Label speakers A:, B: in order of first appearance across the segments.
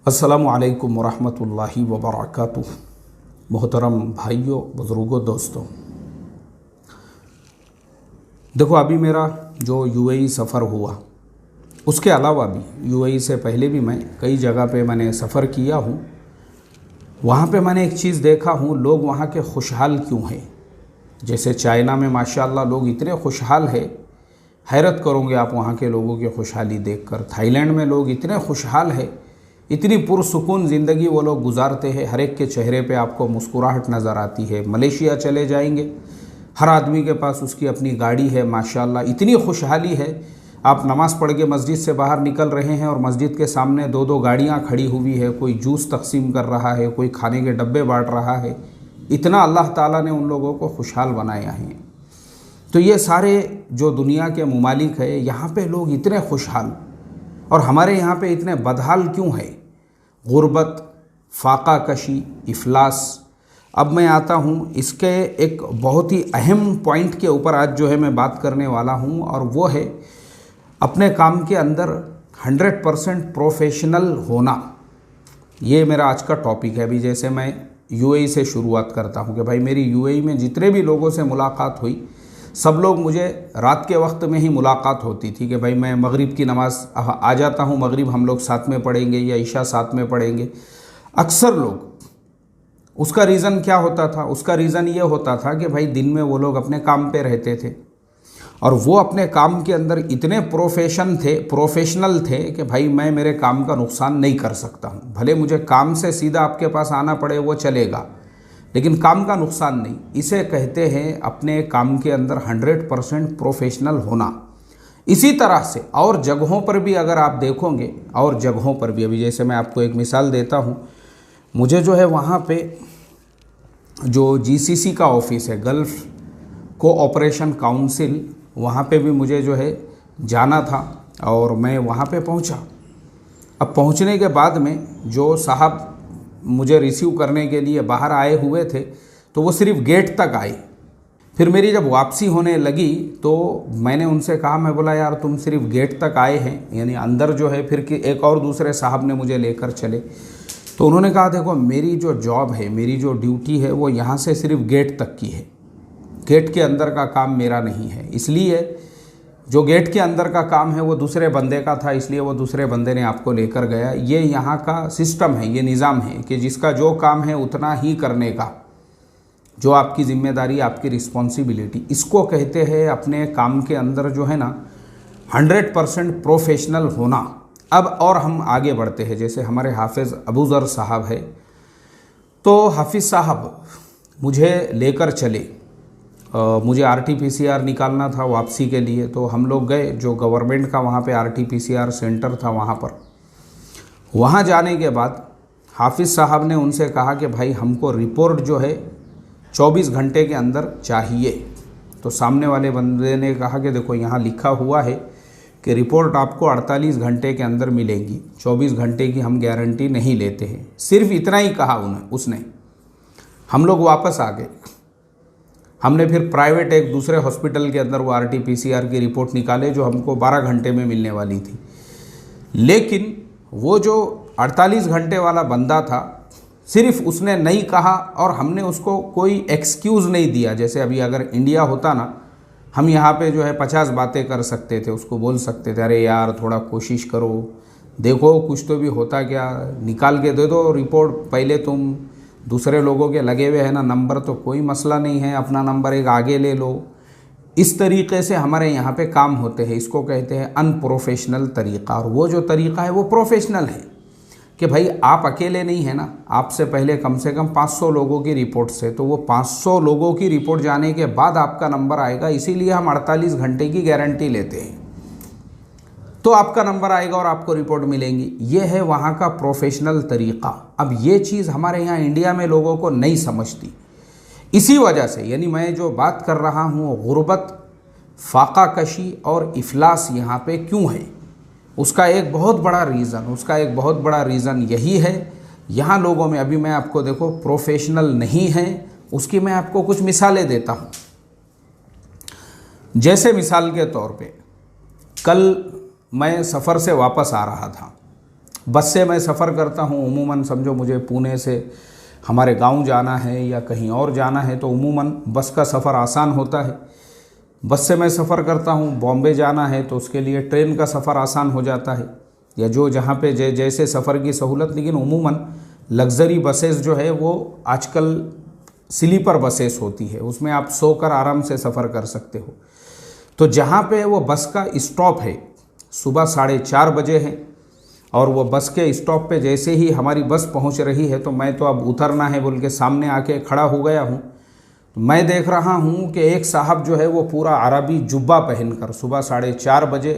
A: अस्सलामु अलैकुम वरहमतुल्लाहि वबरकातुह। मोहतरम भाइयों, बुज़ुर्गों, दोस्तों, देखो अभी मेरा जो यूएई सफ़र हुआ, उसके अलावा भी यूएई से पहले भी मैं कई जगह पे मैंने सफ़र किया हूँ। वहाँ पे मैंने एक चीज़ देखा हूँ, लोग वहाँ के खुशहाल क्यों हैं। जैसे चाइना में माशाअल्लाह लोग इतने खुशहाल हैं, हैरत करोगे आप वहाँ के लोगों की खुशहाली देखकर। थाईलैंड में लोग इतने खुशहाल हैं, इतनी पुरसुकून ज़िंदगी वो लोग गुजारते हैं, हर एक के चेहरे पे आपको मुस्कुराहट नज़र आती है। मलेशिया चले जाएंगे, हर आदमी के पास उसकी अपनी गाड़ी है, माशाअल्लाह इतनी खुशहाली है। आप नमाज़ पढ़ के मस्जिद से बाहर निकल रहे हैं और मस्जिद के सामने दो दो गाड़ियाँ खड़ी हुई है, कोई जूस तकसीम कर रहा है, कोई खाने के डब्बे बांट रहा है। इतना अल्लाह ताला ने उन लोगों को खुशहाल बनाया है। तो ये सारे जो दुनिया के मुमालिक है, यहाँ पे लोग इतने खुशहाल, और हमारे यहाँ पे इतने बदहाल क्यों है। गुर्बत, फाका कशी, इफलास। अब मैं आता हूँ इसके एक बहुत ही अहम पॉइंट के ऊपर आज जो है मैं बात करने वाला हूँ, और वो है अपने काम के अंदर 100% प्रोफेशनल होना। ये मेरा आज का टॉपिक है। अभी जैसे मैं यूएई से शुरुआत करता हूँ कि भाई मेरी यूएई में जितने भी लोगों से मुलाकात हुई, सब लोग मुझे रात के वक्त में ही मुलाकात होती थी कि भाई मैं मगरिब की नमाज़ आ जाता हूँ, मगरिब हम लोग साथ में पढ़ेंगे या इशा साथ में पढ़ेंगे। अक्सर लोग, उसका रीज़न क्या होता था? उसका रीज़न ये होता था कि भाई दिन में वो लोग अपने काम पे रहते थे और वो अपने काम के अंदर इतने प्रोफेशनल थे कि भाई मैं मेरे काम का नुकसान नहीं कर सकता हूँ। भले मुझे काम से सीधा आपके पास आना पड़े वो चलेगा, लेकिन काम का नुकसान नहीं। इसे कहते हैं अपने काम के अंदर 100% प्रोफेशनल होना। इसी तरह से और जगहों पर भी अगर आप देखोगे, और जगहों पर भी, अभी जैसे मैं आपको एक मिसाल देता हूँ, मुझे जो है वहाँ पे जो जीसीसी का ऑफिस है, गल्फ़ कोऑपरेशन काउंसिल, वहाँ पे भी मुझे जो है जाना था और मैं वहाँ पे पहुँचा। अब पहुँचने के बाद में जो साहब मुझे रिसीव करने के लिए बाहर आए हुए थे, तो वो सिर्फ गेट तक आए। फिर मेरी जब वापसी होने लगी तो मैंने उनसे कहा, मैं बोला यार तुम सिर्फ गेट तक आए हैं, यानी अंदर जो है फिर कि एक और दूसरे साहब ने मुझे लेकर चले। तो उन्होंने कहा देखो मेरी जो जॉब है, मेरी जो ड्यूटी है वो यहाँ से सिर्फ गेट तक की है, गेट के अंदर का काम मेरा नहीं है। इसलिए जो गेट के अंदर का काम है वो दूसरे बंदे का था, इसलिए वो दूसरे बंदे ने आपको लेकर गया। ये यहाँ का सिस्टम है, ये निज़ाम है कि जिसका जो काम है उतना ही करने का, जो आपकी ज़िम्मेदारी, आपकी रिस्पॉन्सिबिलिटी, इसको कहते हैं अपने काम के अंदर जो है ना 100% प्रोफेशनल होना। अब और हम आगे बढ़ते हैं। जैसे हमारे हाफिज़ अबू ज़र साहब है, तो हाफिज़ साहब मुझे लेकर चले। मुझे RT-PCR निकालना था वापसी के लिए, तो हम लोग गए जो गवर्नमेंट का वहाँ पे RT-PCR सेंटर था वहाँ पर। वहाँ जाने के बाद हाफिज़ साहब ने उनसे कहा कि भाई हमको रिपोर्ट जो है 24 घंटे के अंदर चाहिए। तो सामने वाले बंदे ने कहा कि देखो यहाँ लिखा हुआ है कि रिपोर्ट आपको 48 घंटे के अंदर मिलेगी, 24 घंटे की हम गारंटी नहीं लेते हैं। सिर्फ इतना ही कहा उसने। हम लोग वापस आ गए। हमने फिर प्राइवेट एक दूसरे हॉस्पिटल के अंदर वो RT-PCR की रिपोर्ट निकाले जो हमको 12 घंटे में मिलने वाली थी। लेकिन वो जो 48 घंटे वाला बंदा था, सिर्फ उसने नहीं कहा और हमने उसको कोई एक्सक्यूज़ नहीं दिया। जैसे अभी अगर इंडिया होता ना, हम यहाँ पे जो है 50 बातें कर सकते थे, उसको बोल सकते थे अरे यार थोड़ा कोशिश करो, देखो कुछ तो भी होता क्या, निकाल के दे दो रिपोर्ट, पहले तुम दूसरे लोगों के लगे हुए हैं ना नंबर, तो कोई मसला नहीं है, अपना नंबर एक आगे ले लो। इस तरीक़े से हमारे यहाँ पे काम होते हैं। इसको कहते हैं अनप्रोफेशनल तरीक़ा। और वो जो तरीक़ा है वो प्रोफेशनल है कि भाई आप अकेले नहीं है ना, आपसे पहले कम से कम 500 लोगों की रिपोर्ट से, तो वो 500 लोगों की रिपोर्ट जाने के बाद आपका नंबर आएगा। इसीलिए हम 48 घंटे की गारंटी लेते हैं, तो आपका नंबर आएगा और आपको रिपोर्ट मिलेंगी। ये है वहाँ का प्रोफेशनल तरीक़ा। अब ये चीज़ हमारे यहाँ इंडिया में लोगों को नहीं समझती। इसी वजह से, यानी मैं जो बात कर रहा हूँ गुर्बत, फाका कशी और इफलास यहाँ पे क्यों है, उसका एक बहुत बड़ा रीज़न यही है। यहाँ लोगों में अभी मैं आपको देखो प्रोफेशनल नहीं है, उसकी मैं आपको कुछ मिसालें देता हूँ। जैसे मिसाल के तौर पे, कल मैं सफ़र से वापस आ रहा था बस से मैं सफ़र करता हूँ उमूमन, समझो मुझे पुणे से हमारे गांव जाना है या कहीं और जाना है तो उमूमन बस का सफ़र आसान होता है। बस से मैं सफ़र करता हूँ, बॉम्बे जाना है तो उसके लिए ट्रेन का सफ़र आसान हो जाता है, या जो जहाँ पे जैसे सफ़र की सहूलत। लेकिन उमूमन लग्ज़री बसेस जो है वो आजकल स्लीपर बसेस होती है, उसमें आप सोकर आराम से सफ़र कर सकते हो। तो जहाँ पे वो बस का स्टॉप है सुबह 4:30 बजे है, और वो बस के स्टॉप पे जैसे ही हमारी बस पहुँच रही है तो मैं तो अब उतरना है बोल के सामने आके खड़ा हो गया हूँ। तो मैं देख रहा हूँ कि एक साहब जो है वो पूरा अरबी जुब्बा पहनकर सुबह 4:30 बजे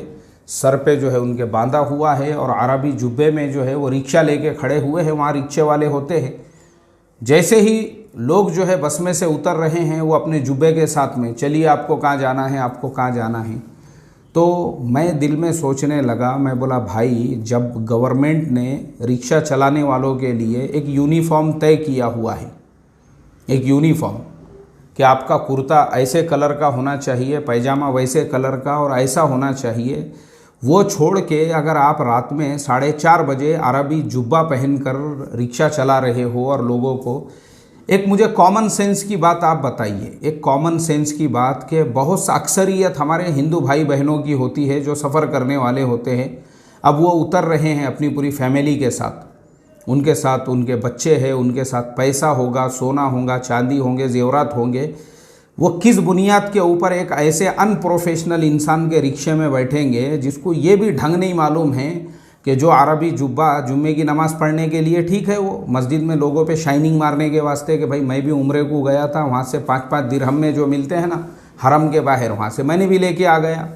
A: सर पे जो है उनके बांधा हुआ है, और अरबी जुब्बे में जो है वो रिक्शा लेके खड़े हुए हैं। वहाँ रिक्शे वाले होते हैं, जैसे ही लोग जो है बस में से उतर रहे हैं वो अपने जुब्बे के साथ में, चलिए आपको कहाँ जाना है, आपको कहाँ जाना है। तो मैं दिल में सोचने लगा, मैं बोला भाई जब गवर्नमेंट ने रिक्शा चलाने वालों के लिए एक यूनिफॉर्म तय किया हुआ है, एक यूनिफॉर्म कि आपका कुर्ता ऐसे कलर का होना चाहिए, पैजामा वैसे कलर का और ऐसा होना चाहिए, वो छोड़ के अगर आप रात में 4:30 बजे अरबी जुब्बा पहनकर रिक्शा चला रहे हो और लोगों को, एक मुझे कॉमन सेंस की बात आप बताइए, एक कॉमन सेंस की बात कि बहुत अक्सरियत हमारे हिंदू भाई बहनों की होती है जो सफ़र करने वाले होते हैं। अब वो उतर रहे हैं अपनी पूरी फैमिली के साथ, उनके साथ उनके बच्चे हैं, उनके साथ पैसा होगा, सोना होगा, चांदी होंगे, जेवरात होंगे। वो किस बुनियाद के ऊपर एक ऐसे अनप्रोफेशनल इंसान के रिक्शे में बैठेंगे जिसको ये भी ढंग नहीं मालूम है कि जो अरबी जुब्बा जुम्मे की नमाज़ पढ़ने के लिए ठीक है, वो मस्जिद में लोगों पे शाइनिंग मारने के वास्ते कि भाई मैं भी उम्रे को गया था, वहाँ से 5-5 दिरहम में जो मिलते हैं ना हरम के बाहर, वहाँ से मैंने भी लेके आ गया।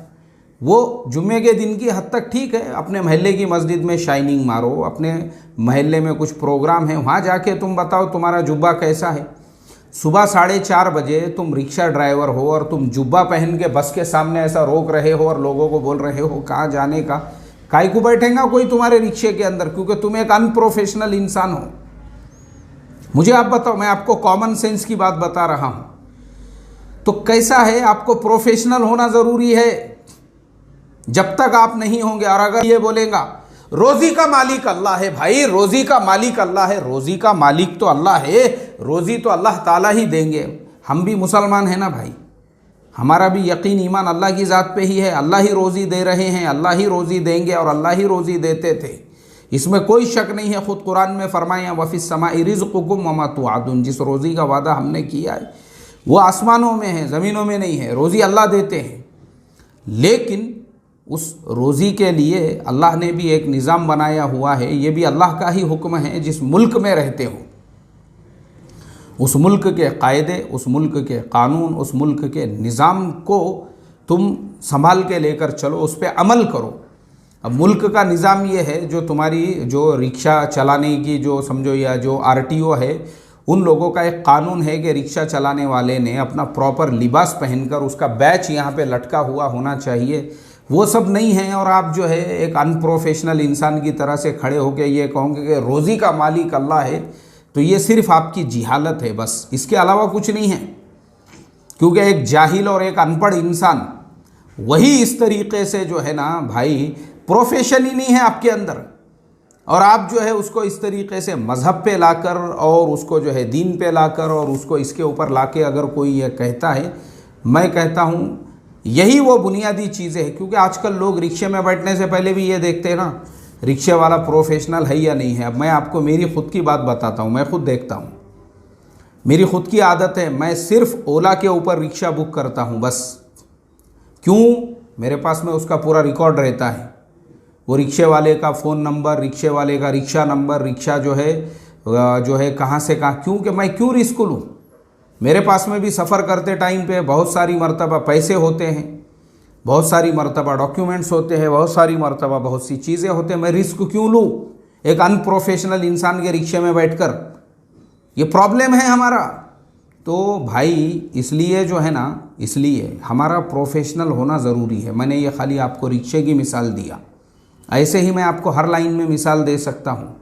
A: वो जुम्मे के दिन की हद तक ठीक है, अपने महल्ले की मस्जिद में शाइनिंग मारो, अपने महल्ले में कुछ प्रोग्राम है वहाँ जाके तुम बताओ तुम्हारा जुब्बा कैसा है। सुबह 4:30 बजे तुम रिक्शा ड्राइवर हो और तुम जुब्बा पहन के बस के सामने ऐसा रोक रहे हो और लोगों को बोल रहे हो कहाँ जाने का। काहे को बैठेगा कोई तुम्हारे रिक्शे के अंदर, क्योंकि तुम एक अनप्रोफेशनल इंसान हो। मुझे आप बताओ, मैं आपको कॉमन सेंस की बात बता रहा हूँ। तो कैसा है, आपको प्रोफेशनल होना ज़रूरी है जब तक आप नहीं होंगे। और अगर ये बोलेगा रोज़ी का मालिक अल्लाह है, भाई रोज़ी का मालिक अल्लाह है, रोज़ी का मालिक तो अल्लाह है, रोज़ी तो अल्लाह ताला ही देंगे। हम भी मुसलमान हैं ना भाई, हमारा भी यकीन ईमान अल्लाह की ज़ात पे ही है। अल्लाह ही रोज़ी दे रहे हैं, अल्लाह ही रोज़ी देंगे और अल्लाह ही रोज़ी देते थे, इसमें कोई शक नहीं है। ख़ुद कुरान में फरमाया वफ़िस समाई रिज़्क़ुकुम वमा तुआदुन, जिस रोज़ी का वादा हमने किया है वो आसमानों में है, ज़मीनों में नहीं है। रोज़ी अल्लाह देते हैं, लेकिन उस रोज़ी के लिए अल्लाह ने भी एक निज़ाम बनाया हुआ है। ये भी अल्लाह का ही हुक्म है। जिस मुल्क में रहते हो उस मुल्क के कायदे, उस मुल्क के कानून, उस मुल्क के निज़ाम को तुम संभाल के लेकर चलो, उस पर अमल करो। अब मुल्क का निज़ाम ये है, जो तुम्हारी जो रिक्शा चलाने की जो समझो या जो आरटीओ है, उन लोगों का एक कानून है कि रिक्शा चलाने वाले ने अपना प्रॉपर लिबास पहनकर उसका बैच यहाँ पे लटका हुआ होना चाहिए। वो सब नहीं है और आप जो है एक अनप्रोफेशनल इंसान की तरह से खड़े होकर ये कहोगे कि रोज़ी का मालिक अल्लाह है, तो ये सिर्फ आपकी जिहालत है, बस इसके अलावा कुछ नहीं है। क्योंकि एक जाहिल और एक अनपढ़ इंसान वही इस तरीक़े से जो है ना भाई, प्रोफेशन ही नहीं है आपके अंदर, और आप जो है उसको इस तरीक़े से मज़हब पे लाकर और उसको जो है दीन पे लाकर और उसको इसके ऊपर लाके अगर कोई ये कहता है, मैं कहता हूँ यही वो बुनियादी चीज़ें हैं। क्योंकि आजकल लोग रिक्शे में बैठने से पहले भी ये देखते हैं ना रिक्शे वाला प्रोफेशनल है या नहीं है। अब मैं आपको मेरी ख़ुद की बात बताता हूँ, मैं ख़ुद देखता हूँ, मेरी ख़ुद की आदत है, मैं सिर्फ ओला के ऊपर रिक्शा बुक करता हूँ बस। क्यों? मेरे पास में उसका पूरा रिकॉर्ड रहता है, वो रिक्शे वाले का फ़ोन नंबर, रिक्शे वाले का रिक्शा नंबर, रिक्शा जो है कहाँ से कहाँ। क्योंकि मैं क्यों रिस्क लूँ? मेरे पास में भी सफ़र करते टाइम पे बहुत सारी मरतबा पैसे होते हैं, बहुत सारी मरतबा डॉक्यूमेंट्स होते हैं, बहुत सारी मरतबा बहुत सी चीज़ें होते हैं। मैं रिस्क क्यों लूँ एक अनप्रोफेशनल इंसान के रिक्शे में बैठकर? ये प्रॉब्लम है हमारा। तो भाई इसलिए जो है ना, इसलिए हमारा प्रोफेशनल होना ज़रूरी है। मैंने ये खाली आपको रिक्शे की मिसाल दिया, ऐसे ही मैं आपको हर लाइन में मिसाल दे सकता हूँ।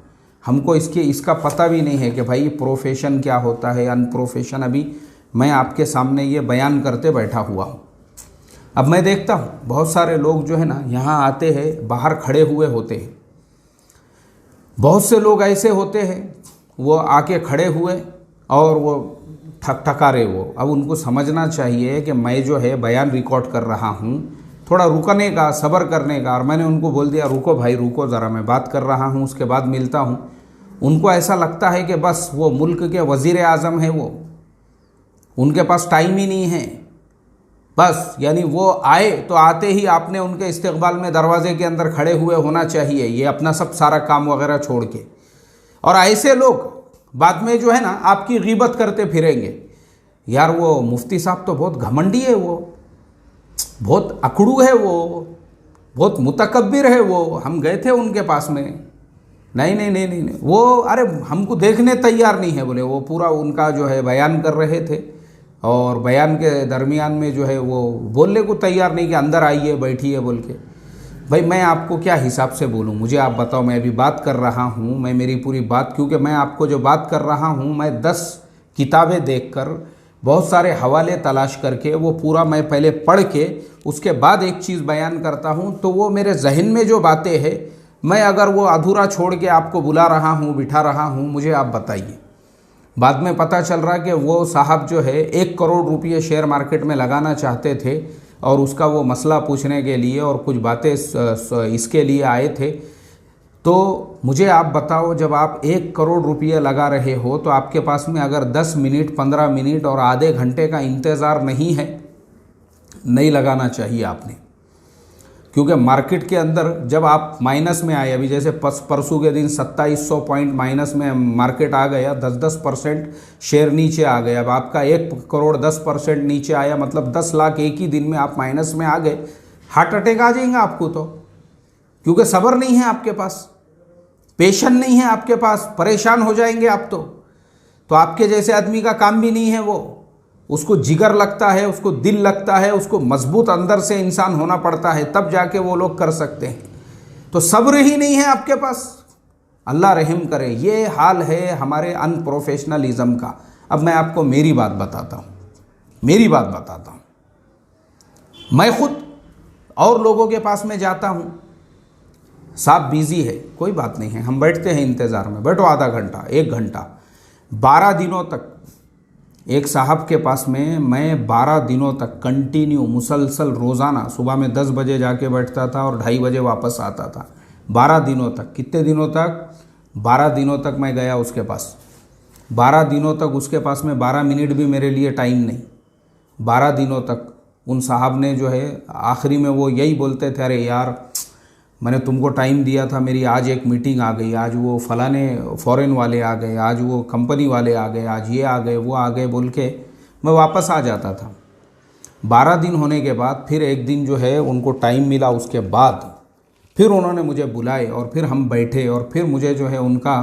A: हमको इसका पता भी नहीं है कि भाई प्रोफेशन क्या होता है, अनप्रोफेशन। अभी मैं आपके सामने ये बयान करते बैठा हुआ हूँ। अब मैं देखता हूँ बहुत सारे लोग जो है ना यहाँ आते हैं, बाहर खड़े हुए होते हैं, बहुत से लोग ऐसे होते हैं, वो आके खड़े हुए और वो ठकठका रहे वो। अब उनको समझना चाहिए कि मैं जो है बयान रिकॉर्ड कर रहा हूँ, थोड़ा रुकने का, सब्र करने का। और मैंने उनको बोल दिया रुको भाई रुको ज़रा, मैं बात कर रहा हूँ, उसके बाद मिलता हूँ। उनको ऐसा लगता है कि बस वो मुल्क के वज़ीर आज़म है, वो उनके पास टाइम ही नहीं है बस। यानी वो आए तो आते ही आपने उनके इस्तकबाल में दरवाजे के अंदर खड़े हुए होना चाहिए, ये अपना सब सारा काम वगैरह छोड़ के। और ऐसे लोग बाद में जो है ना आपकी गीबत करते फिरेंगे, यार वो मुफ्ती साहब तो बहुत घमंडी है, वो बहुत अकड़ू है, वो बहुत मुतकब्बिर है, वो हम गए थे उनके पास में। नहीं नहीं नहीं नहीं, नहीं। वो अरे हमको देखने तैयार नहीं है बोले। वो पूरा उनका जो है बयान कर रहे थे और बयान के दरमियान में जो है वो बोलने को तैयार नहीं कि अंदर आइए बैठिए बोल के। भाई मैं आपको क्या हिसाब से बोलूँ, मुझे आप बताओ। मैं अभी बात कर रहा हूँ, मैं मेरी पूरी बात, क्योंकि मैं आपको जो बात कर रहा हूँ मैं 10 किताबें देखकर, बहुत सारे हवाले तलाश करके वो पूरा मैं पहले पढ़ के उसके बाद एक चीज़ बयान करता हूँ। तो वो मेरे जहन में जो बातें हैं, मैं अगर वो अधूरा छोड़ के आपको बुला रहा हूँ, बिठा रहा हूँ, मुझे आप बताइए। बाद में पता चल रहा कि वो साहब जो है 1 करोड़ रुपये शेयर मार्केट में लगाना चाहते थे और उसका वो मसला पूछने के लिए और कुछ बातें इसके लिए आए थे। तो मुझे आप बताओ, जब आप 1 करोड़ रुपये लगा रहे हो तो आपके पास में अगर 10 मिनट, 15 मिनट और आधे घंटे का इंतज़ार नहीं है, नहीं लगाना चाहिए आपने। क्योंकि मार्केट के अंदर जब आप माइनस में आए, अभी जैसे परसों के दिन 2700 पॉइंट माइनस में मार्केट आ गया, 10% शेयर नीचे आ गया। अब आपका 1 करोड़ 10% नीचे आया, मतलब 10 लाख एक ही दिन में आप माइनस में आ गए। हार्ट अटैक आ जाएगा आपको तो, क्योंकि सब्र नहीं है आपके पास, पेशेंस नहीं है आपके पास, परेशान हो जाएंगे आप तो आपके जैसे आदमी का काम भी नहीं है वो। उसको जिगर लगता है, उसको दिल लगता है, उसको मजबूत अंदर से इंसान होना पड़ता है, तब जाके वो लोग कर सकते हैं। तो सब्र ही नहीं है आपके पास, अल्लाह रहम करे। ये हाल है हमारे अनप्रोफेशनलिज्म का। अब मैं आपको मेरी बात बताता हूँ, मेरी बात बताता हूँ। मैं खुद और लोगों के पास में जाता हूँ, साहब बिजी है, कोई बात नहीं है, हम बैठते हैं इंतज़ार में, बैठो आधा घंटा 1 घंटा। 12 दिनों तक एक साहब के पास में मैं 12 दिनों तक कंटिन्यू मुसलसल रोज़ाना सुबह में 10 बजे जाके बैठता था और 2:30 बजे वापस आता था। 12 दिनों तक। कितने दिनों तक? 12 दिनों तक मैं गया उसके पास। 12 दिनों तक उसके पास में 12 मिनट भी मेरे लिए टाइम नहीं। 12 दिनों तक उन साहब ने जो है आखिरी में वो यही बोलते थे, अरे यार मैंने तुमको टाइम दिया था, मेरी आज एक मीटिंग आ गई, आज वो फलाने फॉरेन वाले आ गए, आज वो कंपनी वाले आ गए, आज ये आ गए, वो आ गए बोल के मैं वापस आ जाता था। 12 दिन होने के बाद फिर एक दिन जो है उनको टाइम मिला, उसके बाद फिर उन्होंने मुझे बुलाए और फिर हम बैठे और फिर मुझे जो है उनका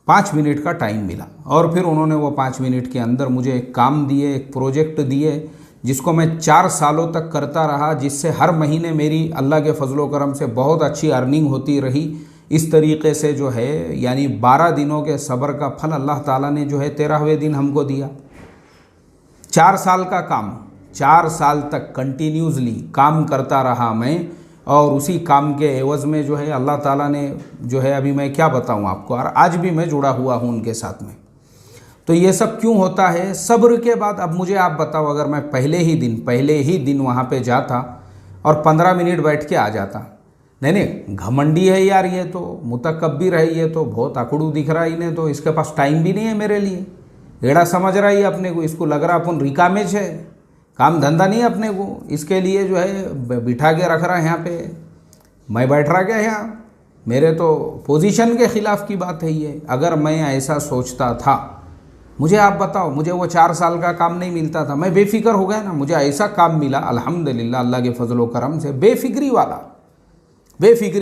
A: 5 मिनट का टाइम मिला और फिर उन्होंने वो 5 मिनट के अंदर मुझे एक काम दिए, एक प्रोजेक्ट दिए, जिसको मैं 4 सालों तक करता रहा, जिससे हर महीने मेरी अल्लाह के फजलो करम से बहुत अच्छी अर्निंग होती रही। इस तरीके से जो है यानी 12 दिनों के सब्र का फल अल्लाह ताला ने जो है 13वें दिन हमको दिया। 4 साल का काम, 4 साल तक कंटिन्यूसली काम करता रहा मैं और उसी काम के एवज़ में जो है अल्लाह ताला ने जो है, अभी मैं क्या बताऊँ आपको, और आज भी मैं जुड़ा हुआ हूँ उनके साथ में। तो ये सब क्यों होता है? सब्र के बाद। अब मुझे आप बताओ, अगर मैं पहले ही दिन वहाँ पे जाता और 15 मिनट बैठ के आ जाता, नहीं घमंडी है यार, ये तो मुतकब्बिर है, ये तो बहुत अकड़ू दिख रहा है, इन्हें तो इसके पास टाइम भी नहीं है मेरे लिए, एड़ा समझ रहा है अपने को, इसको लग रहा अपन रिकामेज है, काम धंधा नहीं है अपने को, इसके लिए जो है बिठा के रख रहा है यहाँ पे, मैं बैठ रहा क्या यहाँ, मेरे तो पोजीशन के ख़िलाफ़ की बात है ये। अगर मैं ऐसा सोचता था, मुझे आप बताओ, मुझे वो 4 साल का काम नहीं मिलता था, मैं बेफिक्र हो गया ना। मुझे ऐसा काम मिला अल्हम्दुलिल्लाह, अल्लाह के फजलो करम से, बेफिक्री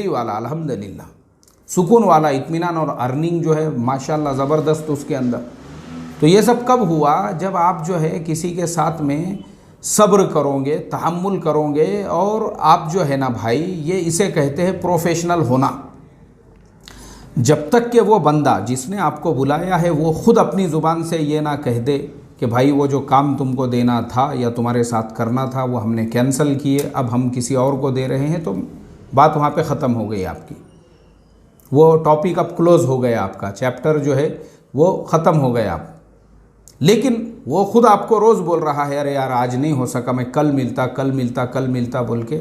A: वाला अल्हम्दुलिल्लाह, सुकून वाला, इत्मीनान और अर्निंग जो है माशाल्लाह ज़बरदस्त उसके अंदर। तो ये सब कब हुआ? जब आप जो है किसी के साथ में सब्र करोगे, तहम्मुल करोगे, और आप जो है ना भाई, ये इसे कहते हैं प्रोफेशनल होना। जब तक कि वो बंदा जिसने आपको बुलाया है वो खुद अपनी ज़ुबान से ये ना कह दे कि भाई वो जो काम तुमको देना था या तुम्हारे साथ करना था वो हमने कैंसिल किए, अब हम किसी और को दे रहे हैं, तो बात वहाँ पे ख़त्म हो गई आपकी। वो टॉपिक अब क्लोज हो गया, आपका चैप्टर जो है वो ख़त्म हो गया आप। लेकिन वो खुद आपको रोज़ बोल रहा है अरे यार आज नहीं हो सका, मैं कल मिलता कल मिलता कल मिलता बोल के।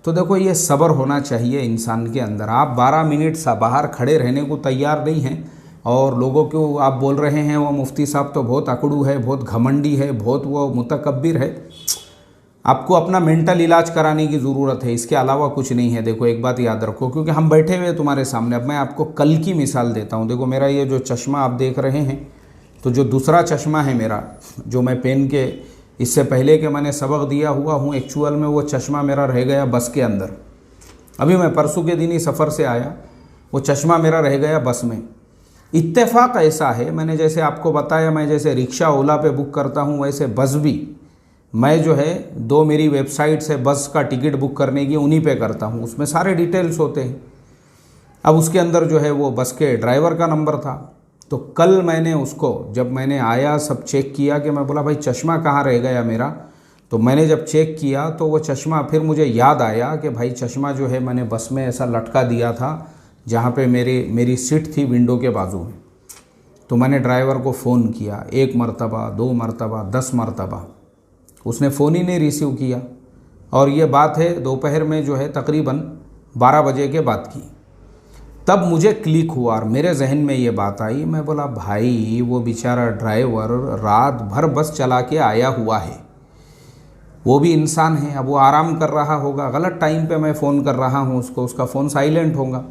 A: तो देखो ये सब्र होना चाहिए इंसान के अंदर। आप 12 मिनट सा बाहर खड़े रहने को तैयार नहीं हैं और लोगों को आप बोल रहे हैं वो मुफ्ती साहब तो बहुत अकड़ू है, बहुत घमंडी है, बहुत वो मुतकब्बिर है। आपको अपना मेंटल इलाज कराने की ज़रूरत है, इसके अलावा कुछ नहीं है। देखो एक बात याद रखो, क्योंकि हम बैठे हुए तुम्हारे सामने। अब मैं आपको कल की मिसाल देता हूँ। देखो मेरा ये जो चश्मा आप देख रहे हैं, तो जो दूसरा चश्मा है मेरा जो मैं पहन के इससे पहले कि मैंने सबक दिया हुआ हूँ, एक्चुअल में वो चश्मा मेरा रह गया बस के अंदर। अभी मैं परसों के दिन ही सफ़र से आया, वो चश्मा मेरा रह गया बस में। इत्तेफाक ऐसा है, मैंने जैसे आपको बताया, मैं जैसे रिक्शा ओला पे बुक करता हूँ वैसे बस भी मैं जो है 2 मेरी वेबसाइट्स है बस का टिकट बुक करने की, उन्हीं पे करता हूँ। उसमें सारे डिटेल्स होते हैं। अब उसके अंदर जो है वो बस के ड्राइवर का नंबर था। तो कल मैंने उसको जब मैंने आया सब चेक किया कि मैं बोला भाई चश्मा कहाँ रह गया मेरा। तो मैंने जब चेक किया तो वो चश्मा, फिर मुझे याद आया कि भाई चश्मा जो है मैंने बस में ऐसा लटका दिया था जहाँ पे मेरी सीट थी विंडो के बाजू में। तो मैंने ड्राइवर को फ़ोन किया 1 मरतबा 2 मरतबा 10 मरतबा, उसने फ़ोन ही नहीं रिसीव किया। और ये बात है दोपहर में जो है तकरीबन 12 बजे के बाद की। तब मुझे क्लिक हुआ और मेरे जहन में ये बात आई। मैं बोला भाई वो बेचारा ड्राइवर रात भर बस चला के आया हुआ है, वो भी इंसान है। अब वो आराम कर रहा होगा, गलत टाइम पे मैं फ़ोन कर रहा हूँ उसको, उसका फ़ोन साइलेंट होगा।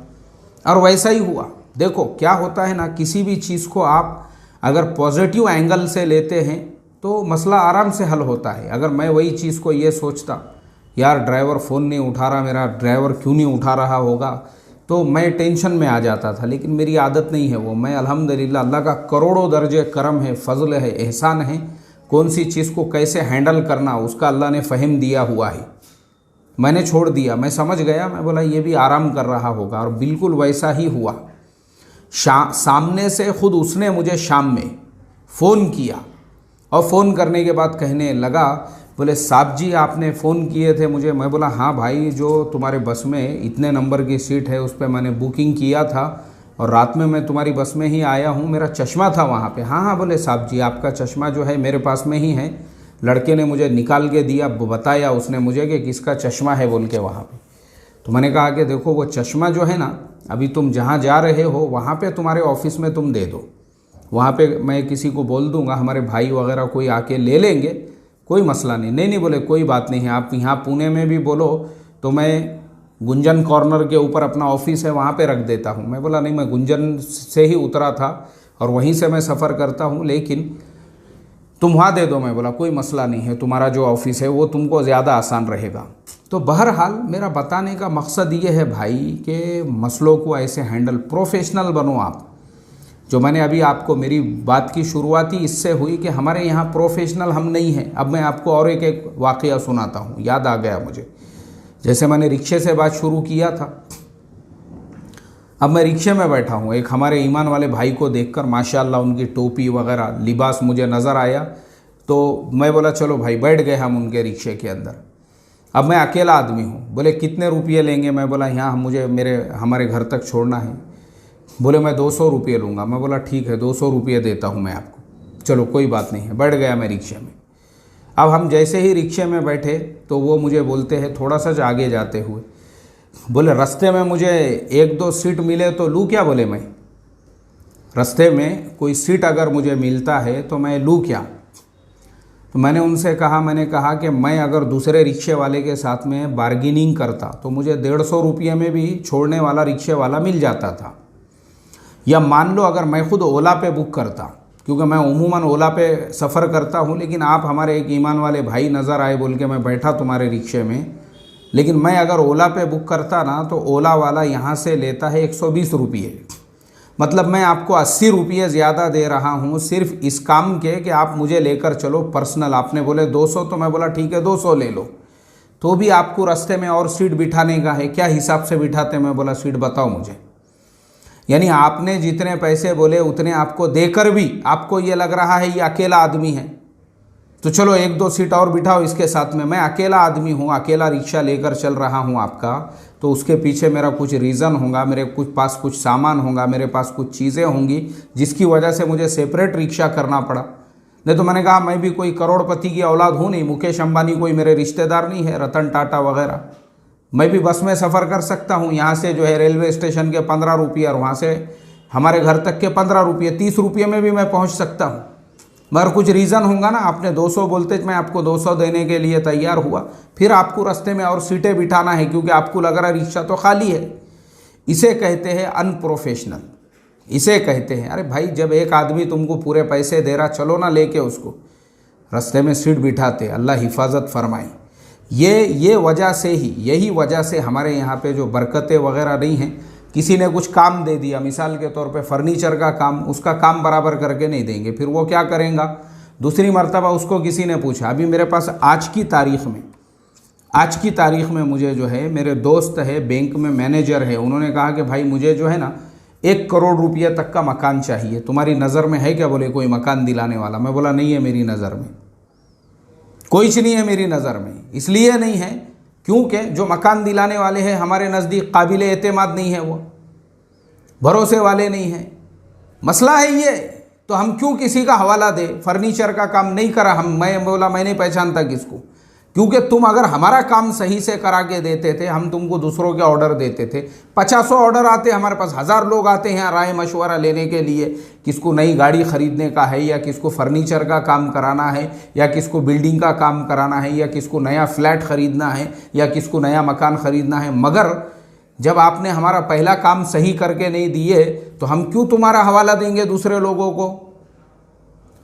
A: और वैसा ही हुआ। देखो क्या होता है ना, किसी भी चीज़ को आप अगर पॉजिटिव एंगल से लेते हैं तो मसला आराम से हल होता है। अगर मैं वही चीज़ को ये सोचता यार ड्राइवर फ़ोन नहीं उठा रहा, मेरा ड्राइवर क्यों नहीं उठा रहा होगा, तो मैं टेंशन में आ जाता था। लेकिन मेरी आदत नहीं है वो। मैं अल्हम्दुलिल्लाह अल्लाह का करोड़ों दर्जे करम है, फ़ज़ल है, एहसान है। कौन सी चीज़ को कैसे हैंडल करना उसका अल्लाह ने फ़हम दिया हुआ है। मैंने छोड़ दिया, मैं समझ गया, मैं बोला ये भी आराम कर रहा होगा। और बिल्कुल वैसा ही हुआ। सामने से ख़ुद उसने मुझे शाम में फ़ोन किया और फ़ोन करने के बाद कहने लगा, बोले साहब जी आपने फ़ोन किए थे मुझे। मैं बोला हाँ भाई, जो तुम्हारे बस में इतने नंबर की सीट है उस पर मैंने बुकिंग किया था और रात में मैं तुम्हारी बस में ही आया हूँ, मेरा चश्मा था वहाँ पे। हाँ हाँ, बोले साहब जी आपका चश्मा जो है मेरे पास में ही है, लड़के ने मुझे निकाल के दिया, बताया उसने मुझे कि किसका चश्मा है बोल के वहाँ पे। तो मैंने कहा कि देखो वो चश्मा जो है ना, अभी तुम जहाँ जा रहे हो वहाँ पे तुम्हारे ऑफिस में तुम दे दो, वहाँ पे मैं किसी को बोल दूँगा, हमारे भाई वगैरह कोई आके ले लेंगे, कोई मसला नहीं। नहीं बोले कोई बात नहीं है, आप यहाँ पुणे में भी बोलो तो मैं गुंजन कॉर्नर के ऊपर अपना ऑफिस है वहाँ पे रख देता हूँ। मैं बोला नहीं, मैं गुंजन से ही उतरा था और वहीं से मैं सफ़र करता हूँ, लेकिन तुम वहाँ दे दो। मैं बोला कोई मसला नहीं है, तुम्हारा जो ऑफिस है वो तुमको ज़्यादा आसान रहेगा। तो बहरहाल मेरा बताने का मकसद ये है भाई कि मसलों को ऐसे हैंडल, प्रोफेशनल बनो आप। जो मैंने अभी आपको, मेरी बात की शुरुआत ही इससे हुई कि हमारे यहाँ प्रोफेशनल हम नहीं हैं। अब मैं आपको और एक वाक़या सुनाता हूँ, याद आ गया मुझे। जैसे मैंने रिक्शे से बात शुरू किया था, अब मैं रिक्शे में बैठा हूँ, एक हमारे ईमान वाले भाई को देखकर माशाअल्लाह उनकी टोपी वगैरह लिबास मुझे नज़र आया, तो मैं बोला चलो भाई, बैठ गए हम उनके रिक्शे के अंदर। अब मैं अकेला आदमी हूँ। बोले कितने रुपये लेंगे? मैं बोला यहाँ मुझे हमारे घर तक छोड़ना है। बोले मैं 200 रुपये लूँगा। मैं बोला ठीक है 200 रुपये देता हूँ मैं आपको, चलो कोई बात नहीं है। बैठ गया मैं रिक्शे में। अब हम जैसे ही रिक्शे में बैठे तो वो मुझे बोलते हैं थोड़ा सा आगे जाते हुए, बोले रास्ते में मुझे 1-2 सीट मिले तो लूँ क्या? बोले मैं रास्ते में कोई सीट अगर मुझे मिलता है तो मैं लूँ क्या? तो मैंने कहा कि मैं अगर दूसरे रिक्शे वाले के साथ में बार्गेनिंग करता तो मुझे 150 रुपये में भी छोड़ने वाला रिक्शे वाला मिल जाता था। या मान लो अगर मैं खुद ओला पे बुक करता, क्योंकि मैं उमूमन ओला पे सफ़र करता हूँ, लेकिन आप हमारे एक ईमान वाले भाई नज़र आए बोल के मैं बैठा तुम्हारे रिक्शे में, लेकिन मैं अगर ओला पे बुक करता ना तो ओला वाला यहाँ से लेता है 120 रुपये। मतलब मैं आपको 80 रुपये ज़्यादा दे रहा हूँ सिर्फ इस काम के कि आप मुझे लेकर चलो पर्सनल। आपने बोले 200, तो मैं बोला ठीक है 200 ले लो। तो भी आपको रास्ते में और सीट बिठाने का है, क्या हिसाब से बिठाते? मैं बोला सीट बताओ मुझे। यानी आपने जितने पैसे बोले उतने आपको देकर भी आपको ये लग रहा है ये अकेला आदमी है। तो चलो एक दो सीट और बिठाओ इसके साथ में। मैं अकेला आदमी हूँ, अकेला रिक्शा लेकर चल रहा हूँ आपका, तो उसके पीछे मेरा कुछ रीज़न होगा, मेरे पास कुछ सामान होगा, मेरे पास कुछ चीज़ें होंगी जिसकी वजह से मुझे सेपरेट रिक्शा करना पड़ा। नहीं तो मैंने कहा मैं भी कोई करोड़पति की औलाद हूँ नहीं, मुकेश अंबानी कोई मेरे रिश्तेदार नहीं है, रतन टाटा वगैरह। मैं भी बस में सफ़र कर सकता हूँ, यहाँ से जो है रेलवे स्टेशन के 15 रुपये और वहाँ से हमारे घर तक के 15 रुपये, 30 रुपये में भी मैं पहुँच सकता हूँ। मगर कुछ रीज़न होगा ना, आपने 200 बोलते मैं आपको 200 देने के लिए तैयार हुआ, फिर आपको रास्ते में और सीटें बिठाना है क्योंकि आपको लग रहा रिक्शा तो खाली है। इसे कहते हैं अनप्रोफेशनल, इसे कहते हैं। अरे भाई जब एक आदमी तुमको पूरे पैसे दे रहा, चलो ना लेके उसको रास्ते में सीट बिठाते, अल्लाह हिफाजत फरमाए। ये वजह से ही, यही वजह से हमारे यहाँ पे जो बरकतें वगैरह नहीं हैं। किसी ने कुछ काम दे दिया, मिसाल के तौर पे फर्नीचर का काम, उसका काम बराबर करके नहीं देंगे, फिर वो क्या करेगा, दूसरी मर्तबा उसको किसी ने पूछा। अभी मेरे पास आज की तारीख़ में मुझे जो है, मेरे दोस्त है बैंक में मैनेजर है, उन्होंने कहा कि भाई मुझे जो है ना 1 करोड़ रुपये तक का मकान चाहिए, तुम्हारी नज़र में है क्या? बोले कोई मकान दिलाने वाला। मैं बोला नहीं है मेरी नज़र में, कोई नहीं है मेरी नज़र में। इसलिए नहीं है क्योंकि जो मकान दिलाने वाले हैं हमारे नज़दीक काबिल एतमाद नहीं है, वो भरोसे वाले नहीं हैं। मसला है ये, तो हम क्यों किसी का हवाला दे? फर्नीचर का काम नहीं करा मैं बोला मैं नहीं पहचानता किसको, क्योंकि तुम अगर हमारा काम सही से करा के देते थे, हम तुमको दूसरों के ऑर्डर देते थे। 50 ऑर्डर आते, हमारे पास 1000 लोग आते हैं राय मशवरा लेने के लिए, किसको नई गाड़ी ख़रीदने का है, या किसको फर्नीचर का काम कराना है, या किसको बिल्डिंग का काम कराना है, या किसको नया फ्लैट ख़रीदना है, या किसको नया मकान ख़रीदना है। मगर जब आपने हमारा पहला काम सही करके नहीं दिए तो हम क्यों तुम्हारा हवाला देंगे दूसरे लोगों को?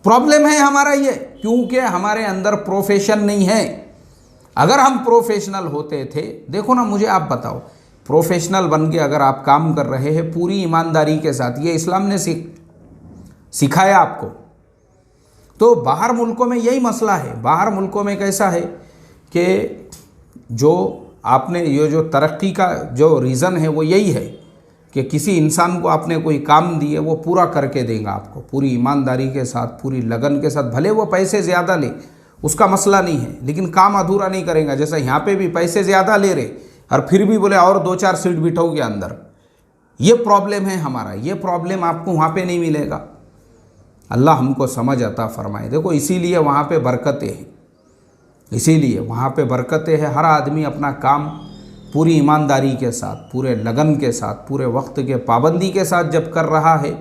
A: प्रॉब्लम है हमारा ये, क्योंकि हमारे अंदर प्रोफेशन नहीं है। अगर हम प्रोफेशनल होते थे, देखो ना मुझे आप बताओ, प्रोफेशनल बन के अगर आप काम कर रहे हैं पूरी ईमानदारी के साथ, ये इस्लाम ने सिखाया आपको। तो बाहर मुल्कों में यही मसला है। बाहर मुल्कों में कैसा है कि जो आपने ये जो तरक्की का जो रीज़न है वो यही है कि किसी इंसान को आपने कोई काम दिए, वो पूरा करके देगा आपको, पूरी ईमानदारी के साथ, पूरी लगन के साथ। भले वो पैसे ज़्यादा ले, उसका मसला नहीं है, लेकिन काम अधूरा नहीं करेगा। जैसा यहाँ पे भी पैसे ज़्यादा ले रहे और फिर भी बोले और 2-4 सीट बिठाओगे अंदर। ये प्रॉब्लम है हमारा, ये प्रॉब्लम आपको वहाँ पे नहीं मिलेगा। अल्लाह हमको समझ अता फरमाए। देखो इसीलिए वहाँ पे बरकतें हैं, इसीलिए वहाँ पे बरकतें हैं। हर आदमी अपना काम पूरी ईमानदारी के साथ, पूरे लगन के साथ, पूरे वक्त के पाबंदी के साथ जब कर रहा है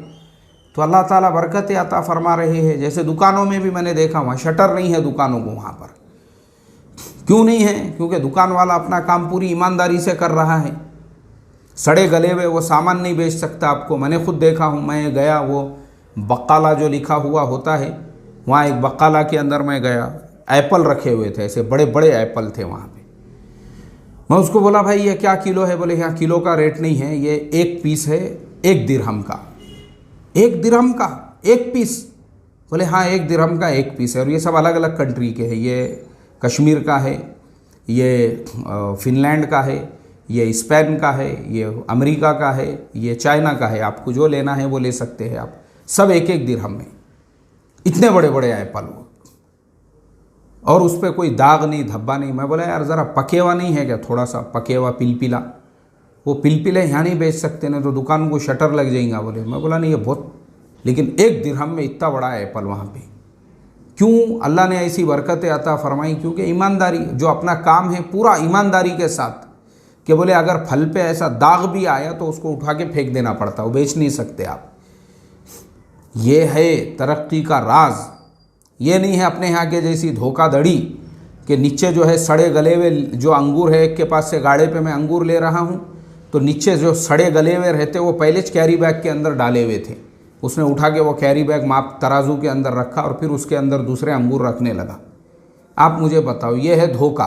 A: तो अल्लाह ताला बरकतें अता फरमा रहे हैं। जैसे दुकानों में भी मैंने देखा, वहाँ शटर नहीं है दुकानों को वहाँ पर। क्यों नहीं है? क्योंकि दुकान वाला अपना काम पूरी ईमानदारी से कर रहा है। सड़े गले हुए वो सामान नहीं बेच सकता आपको। मैंने खुद देखा हूँ, मैं गया, वो बक्काला जो लिखा हुआ होता है, वहाँ एक बक्काला के अंदर मैं गया, एप्पल रखे हुए थे, ऐसे बड़े बड़े एप्पल थे वहाँ पे। मैं उसको बोला भाई ये क्या किलो है? बोले यहाँ किलो का रेट नहीं है, ये एक पीस है 1 दिरहम का। 1 दिरहम का 1 पीस? बोले हाँ 1 दिरहम का 1 पीस है। और ये सब अलग अलग कंट्री के हैं, ये कश्मीर का है, ये फिनलैंड का है, ये स्पेन का है, ये अमेरिका का है, ये चाइना का है। आपको जो लेना है वो ले सकते हैं आप, सब 1-1 दिरहम में। इतने बड़े बड़े एप्पल वो, और उस पर कोई दाग नहीं, धब्बा नहीं। मैं बोला यार ज़रा पकेवा नहीं है क्या, थोड़ा सा पकेवा पिलपिला? वो पिलपिले यहाँ नहीं बेच सकते, ना तो दुकान को शटर लग जाएगा। बोले, मैं बोला नहीं ये बहुत, लेकिन 1 दिरहम में इतना बड़ा एप्पल वहाँ पे। क्यों? अल्लाह ने ऐसी बरकतें अता फरमाई, क्योंकि ईमानदारी, जो अपना काम है पूरा ईमानदारी के साथ, कि बोले अगर फल पे ऐसा दाग भी आया तो उसको उठा के फेंक देना पड़ता, वो बेच नहीं सकते आप। ये है तरक्की का राज। ये नहीं है अपने यहाँ के जैसी धोखाधड़ी कि नीचे जो है सड़े गले हुए जो अंगूर है, एक के पास से गाड़े पे मैं अंगूर ले रहा हूँ तो नीचे जो सड़े गले हुए रहते वो पहले कैरी बैग के अंदर डाले हुए थे, उसने उठा के वो कैरी बैग माप तराजू के अंदर रखा और फिर उसके अंदर दूसरे अंगूर रखने लगा। आप मुझे बताओ, ये है धोखा।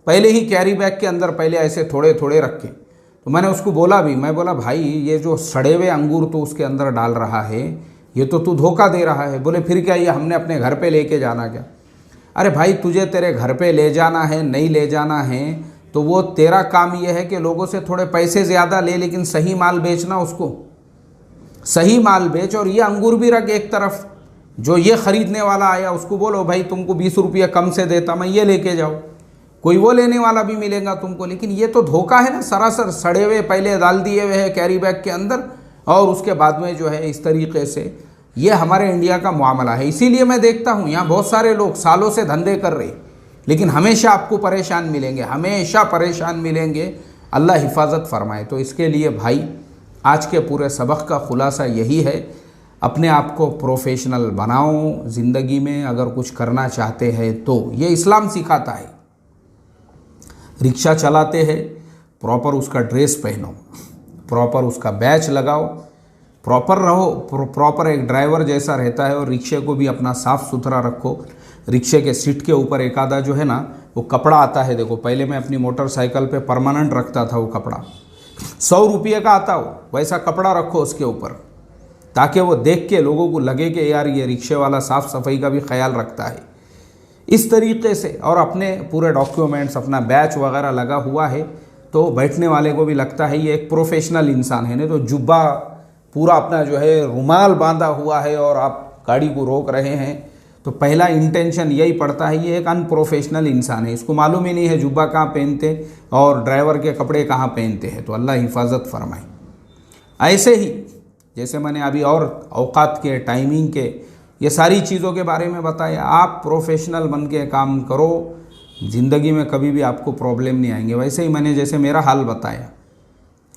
A: पहले ही कैरी बैग के अंदर पहले ऐसे थोड़े थोड़े रखे। तो मैंने उसको बोला भी, मैं बोला भाई ये जो सड़े हुए अंगूर तो उसके अंदर डाल रहा है, ये तो तू धोखा दे रहा है। बोले फिर क्या, ये हमने अपने घर पे लेके जाना क्या? अरे भाई तुझे तेरे घर पे ले जाना है, नहीं ले जाना है तो वो तेरा काम ये है कि लोगों से थोड़े पैसे ज़्यादा ले, लेकिन सही माल बेचना, उसको सही माल बेच। और ये अंगूर भी रख एक तरफ, जो ये ख़रीदने वाला आया उसको बोलो भाई तुमको 20 रुपया कम से देता मैं ये लेके जाओ, कोई वो लेने वाला भी मिलेगा तुमको। लेकिन ये तो धोखा है ना, सरासर सड़े हुए पहले डाल दिए हुए हैं कैरी बैग के अंदर और उसके बाद में जो है इस तरीके से, ये हमारे इंडिया का मामला है। इसीलिए मैं देखता हूँ यहाँ बहुत सारे लोग सालों से धंधे कर रहे, लेकिन हमेशा आपको परेशान मिलेंगे, हमेशा परेशान मिलेंगे। अल्लाह हिफाजत फरमाए। तो इसके लिए भाई आज के पूरे सबक का खुलासा यही है, अपने आप को प्रोफेशनल बनाओ ज़िंदगी में। अगर कुछ करना चाहते हैं तो ये इस्लाम सिखाता है। रिक्शा चलाते हैं, प्रॉपर उसका ड्रेस पहनो, प्रॉपर उसका बैच लगाओ, प्रॉपर रहो, प्रॉपर एक ड्राइवर जैसा रहता है। और रिक्शे को भी अपना साफ़ सुथरा रखो। रिक्शे के सीट के ऊपर एक आधा जो है ना वो कपड़ा आता है, देखो पहले मैं अपनी मोटरसाइकिल पे परमानेंट रखता था वो कपड़ा, 100 रुपये का आता हो, वैसा कपड़ा रखो उसके ऊपर, ताकि वो देख के लोगों को लगे कि यार ये रिक्शे वाला साफ़ सफाई का भी ख्याल रखता है। इस तरीके से, और अपने पूरे डॉक्यूमेंट्स, अपना बैच वगैरह लगा हुआ है तो बैठने वाले को भी लगता है ये एक प्रोफेशनल इंसान है। नहीं तो जुब्बा पूरा अपना जो है रुमाल बांधा हुआ है और आप गाड़ी को रोक रहे हैं तो पहला इंटेंशन यही पड़ता है ये एक अनप्रोफेशनल इंसान है, इसको मालूम ही नहीं है जुब्बा कहाँ पहनते और ड्राइवर के कपड़े कहाँ पहनते हैं। तो अल्लाह हिफाजत फरमाए। ऐसे ही जैसे मैंने अभी और औकात के, टाइमिंग के, ये सारी चीज़ों के बारे में बताया, आप प्रोफेशनल बन के काम करो, ज़िंदगी में कभी भी आपको प्रॉब्लम नहीं आएंगे। वैसे ही मैंने जैसे मेरा हाल बताया,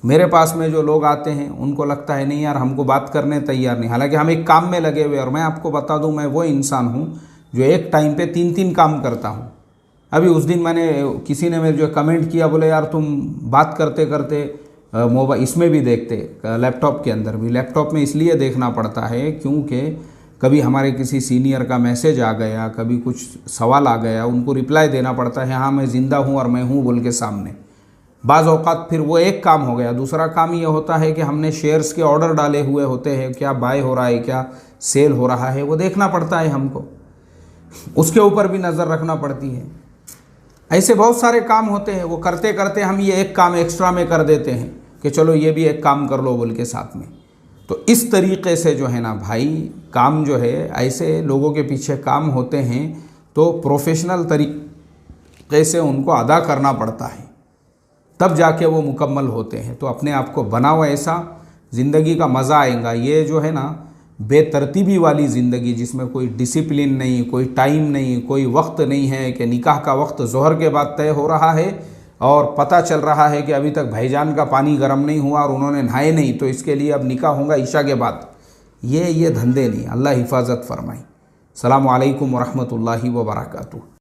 A: मेरे पास में जो लोग आते हैं उनको लगता है नहीं यार हमको बात करने तैयार नहीं, हालांकि हम एक काम में लगे हुए। और मैं आपको बता दूं, मैं वो इंसान हूं जो एक टाइम पे 3-3 काम करता हूं। अभी उस दिन किसी ने मेरे जो कमेंट किया, बोले यार तुम बात करते करते मोबाइल इसमें भी देखते, लैपटॉप के अंदर भी। लैपटॉप में इसलिए देखना पड़ता है क्योंकि कभी हमारे किसी सीनियर का मैसेज आ गया, कभी कुछ सवाल आ गया, उनको रिप्लाई देना पड़ता है, हाँ मैं ज़िंदा हूँ और मैं हूँ बोल के सामने। बाज़ औक़ात फिर वो एक काम हो गया। दूसरा काम ये होता है कि हमने शेयर्स के ऑर्डर डाले हुए होते हैं, क्या बाय हो रहा है, क्या सेल हो रहा है, वो देखना पड़ता है हमको, उसके ऊपर भी नज़र रखना पड़ती है। ऐसे बहुत सारे काम होते हैं, वो करते करते हम ये एक काम एक्स्ट्रा में कर देते हैं कि चलो ये भी एक काम कर लो बोल के साथ में। तो इस तरीके से जो है ना भाई, काम जो है ऐसे लोगों के पीछे काम होते हैं तो प्रोफेशनल तरीके से उनको अदा करना पड़ता है, तब जाके वो मुकम्मल होते हैं। तो अपने आप को बनाओ ऐसा, ज़िंदगी का मज़ा आएगा। ये जो है ना बेतरतीबी वाली ज़िंदगी जिसमें कोई डिसिप्लिन नहीं, कोई टाइम नहीं, कोई वक्त नहीं है कि निकाह का वक्त ज़ोहर के बाद तय हो रहा है और पता चल रहा है कि अभी तक भाईजान का पानी गर्म नहीं हुआ और उन्होंने नहाए नहीं, तो इसके लिए अब निकाह होगा ईशा के बाद। ये धंधे नहीं। अल्लाह हिफाजत फरमाए। अस्सलामु अलैकुम वरहमतुल्लाहि वबरकातुहू।